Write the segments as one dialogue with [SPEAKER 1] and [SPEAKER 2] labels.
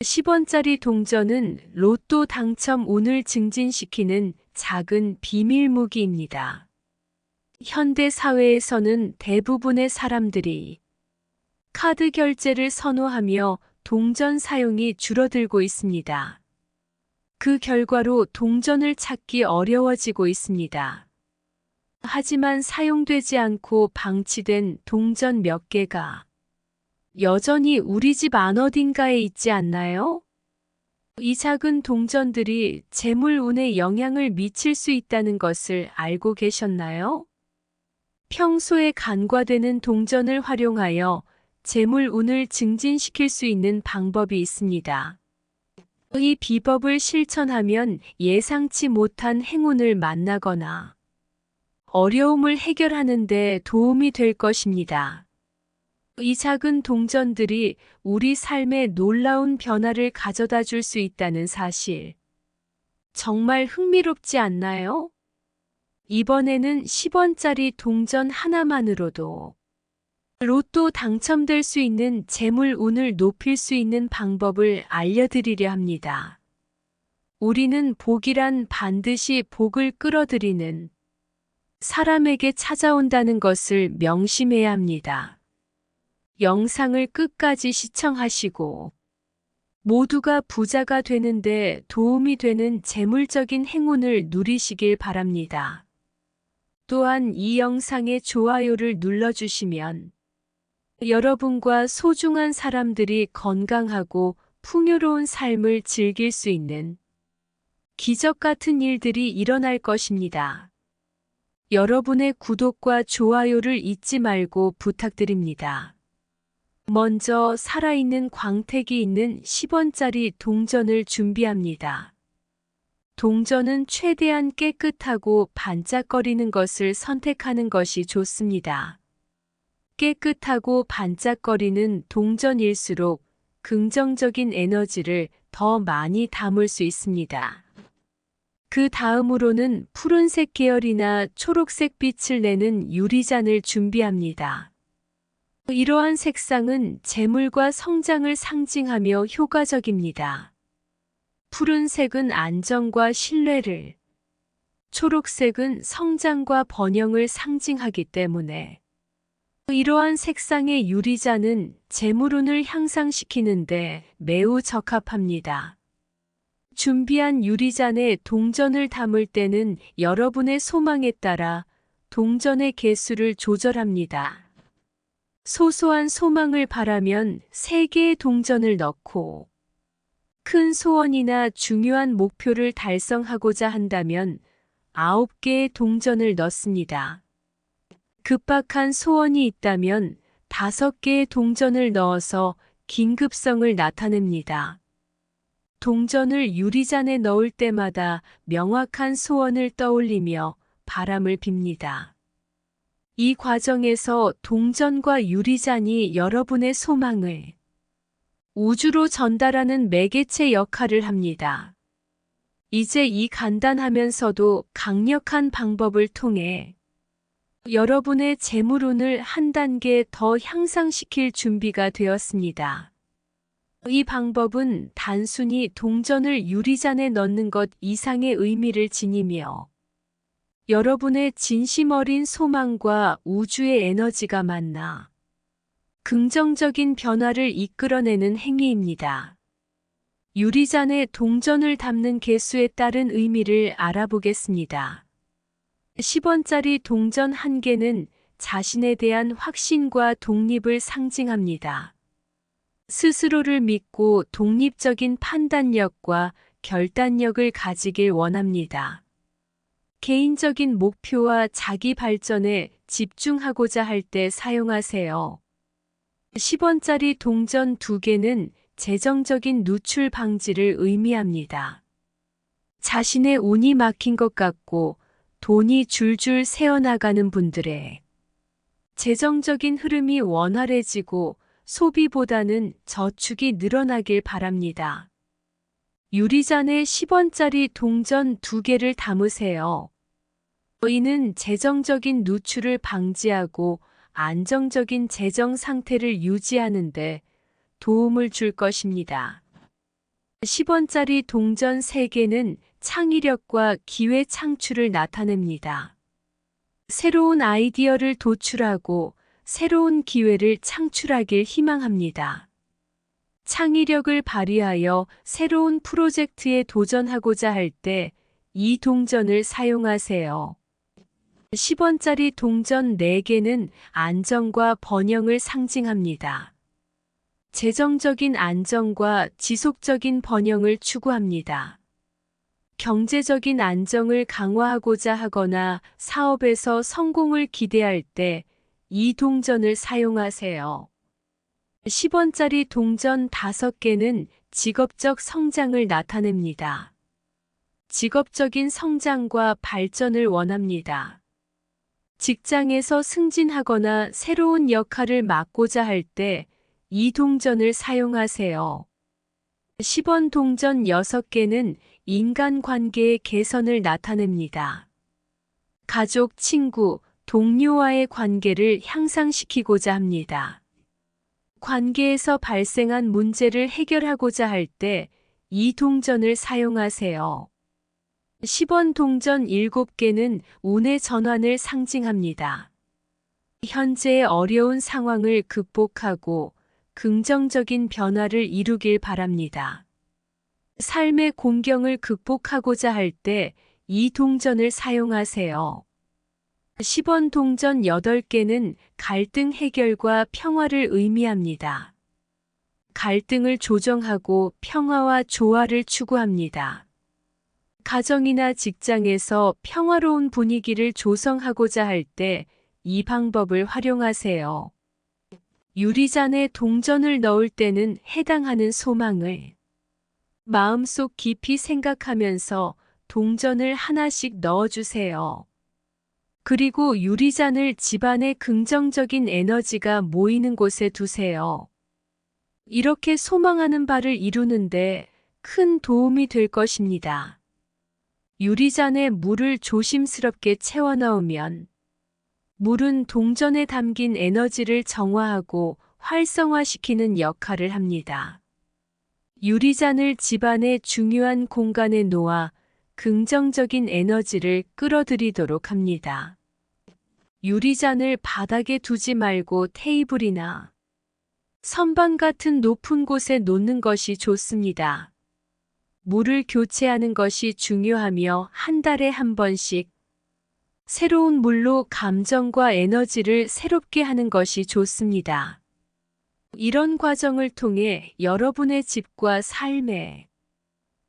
[SPEAKER 1] 10원짜리 동전은 로또 당첨 운을 증진시키는 작은 비밀 무기입니다. 현대 사회에서는 대부분의 사람들이 카드 결제를 선호하며 동전 사용이 줄어들고 있습니다. 그 결과로 동전을 찾기 어려워지고 있습니다. 하지만 사용되지 않고 방치된 동전 몇 개가 여전히 우리 집 안 어딘가에 있지 않나요? 이 작은 동전들이 재물 운에 영향을 미칠 수 있다는 것을 알고 계셨나요? 평소에 간과되는 동전을 활용하여 재물 운을 증진시킬 수 있는 방법이 있습니다. 이 비법을 실천하면 예상치 못한 행운을 만나거나 어려움을 해결하는 데 도움이 될 것입니다. 이 작은 동전들이 우리 삶에 놀라운 변화를 가져다 줄 수 있다는 사실. 정말 흥미롭지 않나요? 이번에는 10원짜리 동전 하나만으로도 로또 당첨될 수 있는 재물 운을 높일 수 있는 방법을 알려드리려 합니다. 우리는 복이란 반드시 복을 끌어들이는 사람에게 찾아온다는 것을 명심해야 합니다. 영상을 끝까지 시청하시고 모두가 부자가 되는데 도움이 되는 재물적인 행운을 누리시길 바랍니다. 또한 이 영상에 좋아요를 눌러주시면 여러분과 소중한 사람들이 건강하고 풍요로운 삶을 즐길 수 있는 기적 같은 일들이 일어날 것입니다. 여러분의 구독과 좋아요를 잊지 말고 부탁드립니다. 먼저 살아있는 광택이 있는 10원짜리 동전을 준비합니다. 동전은 최대한 깨끗하고 반짝거리는 것을 선택하는 것이 좋습니다. 깨끗하고 반짝거리는 동전일수록 긍정적인 에너지를 더 많이 담을 수 있습니다. 그 다음으로는 푸른색 계열이나 초록색 빛을 내는 유리잔을 준비합니다. 이러한 색상은 재물과 성장을 상징하며 효과적입니다. 푸른색은 안정과 신뢰를, 초록색은 성장과 번영을 상징하기 때문에 이러한 색상의 유리잔은 재물운을 향상시키는데 매우 적합합니다. 준비한 유리잔에 동전을 담을 때는 여러분의 소망에 따라 동전의 개수를 조절합니다. 소소한 소망을 바라면 3개의 동전을 넣고 큰 소원이나 중요한 목표를 달성하고자 한다면 9개의 동전을 넣습니다. 급박한 소원이 있다면 5개의 동전을 넣어서 긴급성을 나타냅니다. 동전을 유리잔에 넣을 때마다 명확한 소원을 떠올리며 바람을 빕니다. 이 과정에서 동전과 유리잔이 여러분의 소망을 우주로 전달하는 매개체 역할을 합니다. 이제 이 간단하면서도 강력한 방법을 통해 여러분의 재물운을 한 단계 더 향상시킬 준비가 되었습니다. 이 방법은 단순히 동전을 유리잔에 넣는 것 이상의 의미를 지니며 여러분의 진심 어린 소망과 우주의 에너지가 만나 긍정적인 변화를 이끌어내는 행위입니다. 유리잔에 동전을 담는 개수에 따른 의미를 알아보겠습니다. 10원짜리 동전 1개는 자신에 대한 확신과 독립을 상징합니다. 스스로를 믿고 독립적인 판단력과 결단력을 가지길 원합니다. 개인적인 목표와 자기 발전에 집중하고자 할 때 사용하세요. 10원짜리 동전 2개는 재정적인 누출 방지를 의미합니다. 자신의 운이 막힌 것 같고 돈이 줄줄 새어나가는 분들의 재정적인 흐름이 원활해지고 소비보다는 저축이 늘어나길 바랍니다. 유리잔에 10원짜리 동전 2개를 담으세요. 이는 재정적인 누출을 방지하고 안정적인 재정 상태를 유지하는 데 도움을 줄 것입니다. 10원짜리 동전 3개는 창의력과 기회 창출을 나타냅니다. 새로운 아이디어를 도출하고 새로운 기회를 창출하길 희망합니다. 창의력을 발휘하여 새로운 프로젝트에 도전하고자 할 때 이 동전을 사용하세요. 10원짜리 동전 4개는 안정과 번영을 상징합니다. 재정적인 안정과 지속적인 번영을 추구합니다. 경제적인 안정을 강화하고자 하거나 사업에서 성공을 기대할 때 이 동전을 사용하세요. 10원짜리 동전 5개는 직업적 성장을 나타냅니다. 직업적인 성장과 발전을 원합니다. 직장에서 승진하거나 새로운 역할을 맡고자 할 때 이 동전을 사용하세요. 10원 동전 6개는 인간관계의 개선을 나타냅니다. 가족, 친구, 동료와의 관계를 향상시키고자 합니다. 관계에서 발생한 문제를 해결하고자 할 때 이 동전을 사용하세요. 10원 동전 7개는 운의 전환을 상징합니다. 현재의 어려운 상황을 극복하고 긍정적인 변화를 이루길 바랍니다. 삶의 공경을 극복하고자 할 때 이 동전을 사용하세요. 10원 동전 8개는 갈등 해결과 평화를 의미합니다. 갈등을 조정하고 평화와 조화를 추구합니다. 가정이나 직장에서 평화로운 분위기를 조성하고자 할 때 이 방법을 활용하세요. 유리잔에 동전을 넣을 때는 해당하는 소망을 마음속 깊이 생각하면서 동전을 하나씩 넣어주세요. 그리고 유리잔을 집안의 긍정적인 에너지가 모이는 곳에 두세요. 이렇게 소망하는 바를 이루는데 큰 도움이 될 것입니다. 유리잔에 물을 조심스럽게 채워 넣으면 물은 동전에 담긴 에너지를 정화하고 활성화시키는 역할을 합니다. 유리잔을 집안의 중요한 공간에 놓아 긍정적인 에너지를 끌어들이도록 합니다. 유리잔을 바닥에 두지 말고 테이블이나 선반 같은 높은 곳에 놓는 것이 좋습니다. 물을 교체하는 것이 중요하며 한 달에 한 번씩 새로운 물로 감정과 에너지를 새롭게 하는 것이 좋습니다. 이런 과정을 통해 여러분의 집과 삶에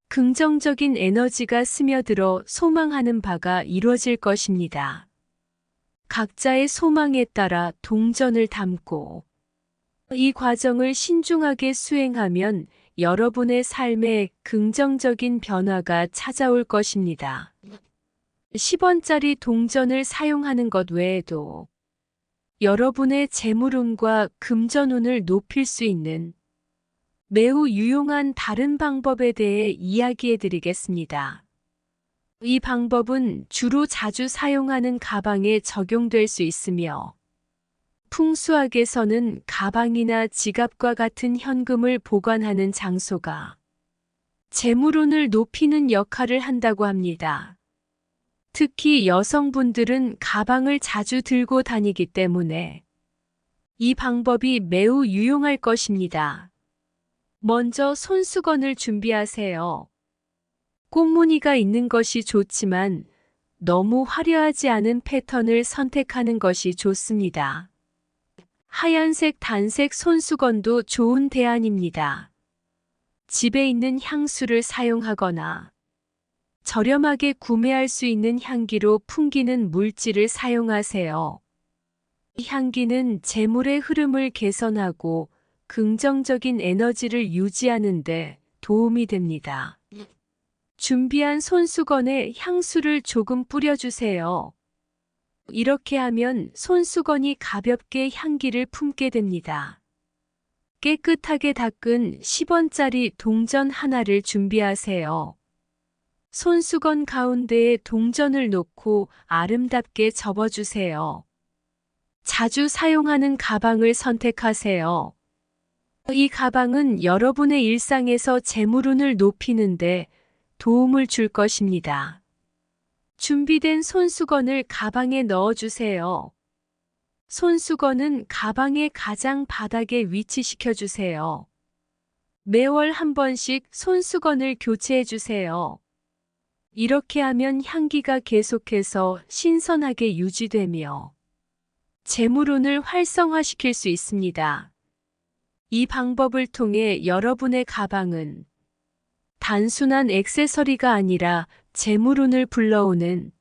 [SPEAKER 1] 긍정적인 에너지가 스며들어 소망하는 바가 이루어질 것입니다. 각자의 소망에 따라 동전을 담고 이 과정을 신중하게 수행하면 여러분의 삶에 긍정적인 변화가 찾아올 것입니다. 10원짜리 동전을 사용하는 것 외에도 여러분의 재물운과 금전운을 높일 수 있는 매우 유용한 다른 방법에 대해 이야기해 드리겠습니다. 이 방법은 주로 자주 사용하는 가방에 적용될 수 있으며 풍수학에서는 가방이나 지갑과 같은 현금을 보관하는 장소가 재물운을 높이는 역할을 한다고 합니다. 특히 여성분들은 가방을 자주 들고 다니기 때문에 이 방법이 매우 유용할 것입니다. 먼저 손수건을 준비하세요. 꽃무늬가 있는 것이 좋지만 너무 화려하지 않은 패턴을 선택하는 것이 좋습니다. 하얀색 단색 손수건도 좋은 대안입니다. 집에 있는 향수를 사용하거나 저렴하게 구매할 수 있는 향기로 풍기는 물질을 사용하세요. 이 향기는 재물의 흐름을 개선하고 긍정적인 에너지를 유지하는 데 도움이 됩니다. 준비한 손수건에 향수를 조금 뿌려주세요. 이렇게 하면 손수건이 가볍게 향기를 품게 됩니다. 깨끗하게 닦은 10원짜리 동전 하나를 준비하세요. 손수건 가운데에 동전을 놓고 아름답게 접어주세요. 자주 사용하는 가방을 선택하세요. 이 가방은 여러분의 일상에서 재물운을 높이는데 도움을 줄 것입니다. 준비된 손수건을 가방에 넣어주세요. 손수건은 가방의 가장 바닥에 위치시켜 주세요. 매월 한 번씩 손수건을 교체해 주세요. 이렇게 하면 향기가 계속해서 신선하게 유지되며 재물운을 활성화시킬 수 있습니다. 이 방법을 통해 여러분의 가방은 단순한 액세서리가 아니라 재물운을 불러오는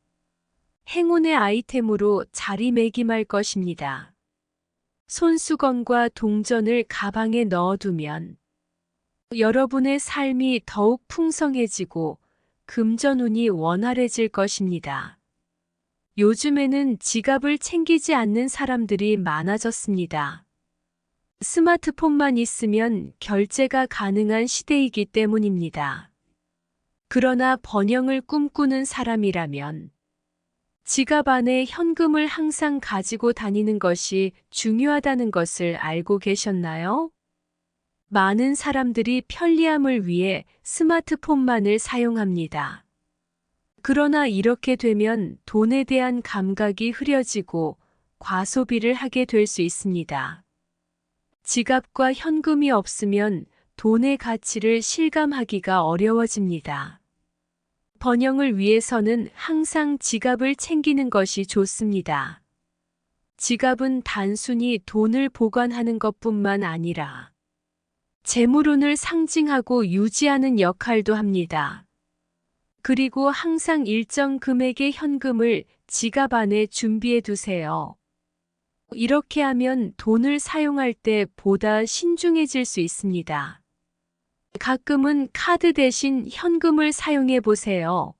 [SPEAKER 1] 행운의 아이템으로 자리매김할 것입니다. 손수건과 동전을 가방에 넣어두면 여러분의 삶이 더욱 풍성해지고 금전운이 원활해질 것입니다. 요즘에는 지갑을 챙기지 않는 사람들이 많아졌습니다. 스마트폰만 있으면 결제가 가능한 시대이기 때문입니다. 그러나 번영을 꿈꾸는 사람이라면 지갑 안에 현금을 항상 가지고 다니는 것이 중요하다는 것을 알고 계셨나요? 많은 사람들이 편리함을 위해 스마트폰만을 사용합니다. 그러나 이렇게 되면 돈에 대한 감각이 흐려지고 과소비를 하게 될 수 있습니다. 지갑과 현금이 없으면 돈의 가치를 실감하기가 어려워집니다. 번영을 위해서는 항상 지갑을 챙기는 것이 좋습니다. 지갑은 단순히 돈을 보관하는 것뿐만 아니라 재물운을 상징하고 유지하는 역할도 합니다. 그리고 항상 일정 금액의 현금을 지갑 안에 준비해 두세요. 이렇게 하면 돈을 사용할 때 보다 신중해질 수 있습니다. 가끔은 카드 대신 현금을 사용해 보세요.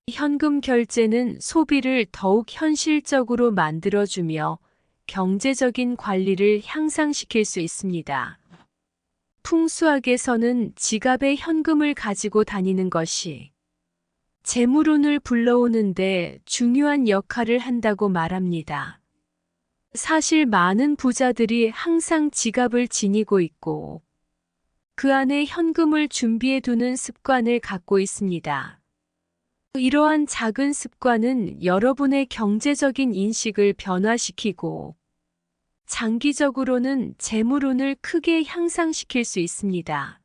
[SPEAKER 1] 현금 결제는 소비를 더욱 현실적으로 만들어주며 경제적인 관리를 향상시킬 수 있습니다. 풍수학에서는 지갑에 현금을 가지고 다니는 것이 재물운을 불러오는데 중요한 역할을 한다고 말합니다. 사실 많은 부자들이 항상 지갑을 지니고 있고 그 안에 현금을 준비해 두는 습관을 갖고 있습니다. 이러한 작은 습관은 여러분의 경제적인 인식을 변화시키고 장기적으로는 재물운을 크게 향상시킬 수 있습니다.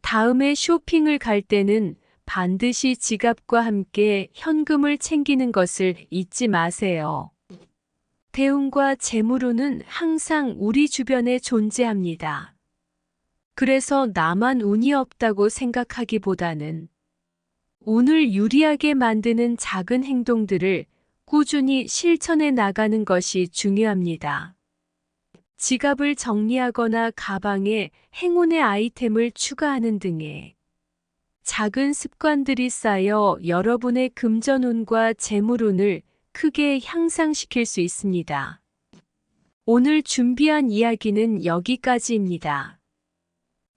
[SPEAKER 1] 다음에 쇼핑을 갈 때는 반드시 지갑과 함께 현금을 챙기는 것을 잊지 마세요. 대운과 재물운은 항상 우리 주변에 존재합니다. 그래서 나만 운이 없다고 생각하기보다는 운을 유리하게 만드는 작은 행동들을 꾸준히 실천해 나가는 것이 중요합니다. 지갑을 정리하거나 가방에 행운의 아이템을 추가하는 등의 작은 습관들이 쌓여 여러분의 금전운과 재물운을 크게 향상시킬 수 있습니다. 오늘 준비한 이야기는 여기까지입니다.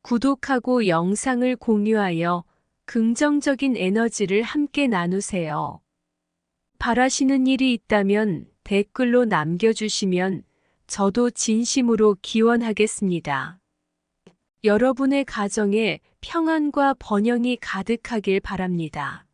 [SPEAKER 1] 구독하고 영상을 공유하여 긍정적인 에너지를 함께 나누세요. 바라시는 일이 있다면 댓글로 남겨주시면 저도 진심으로 기원하겠습니다. 여러분의 가정에 평안과 번영이 가득하길 바랍니다.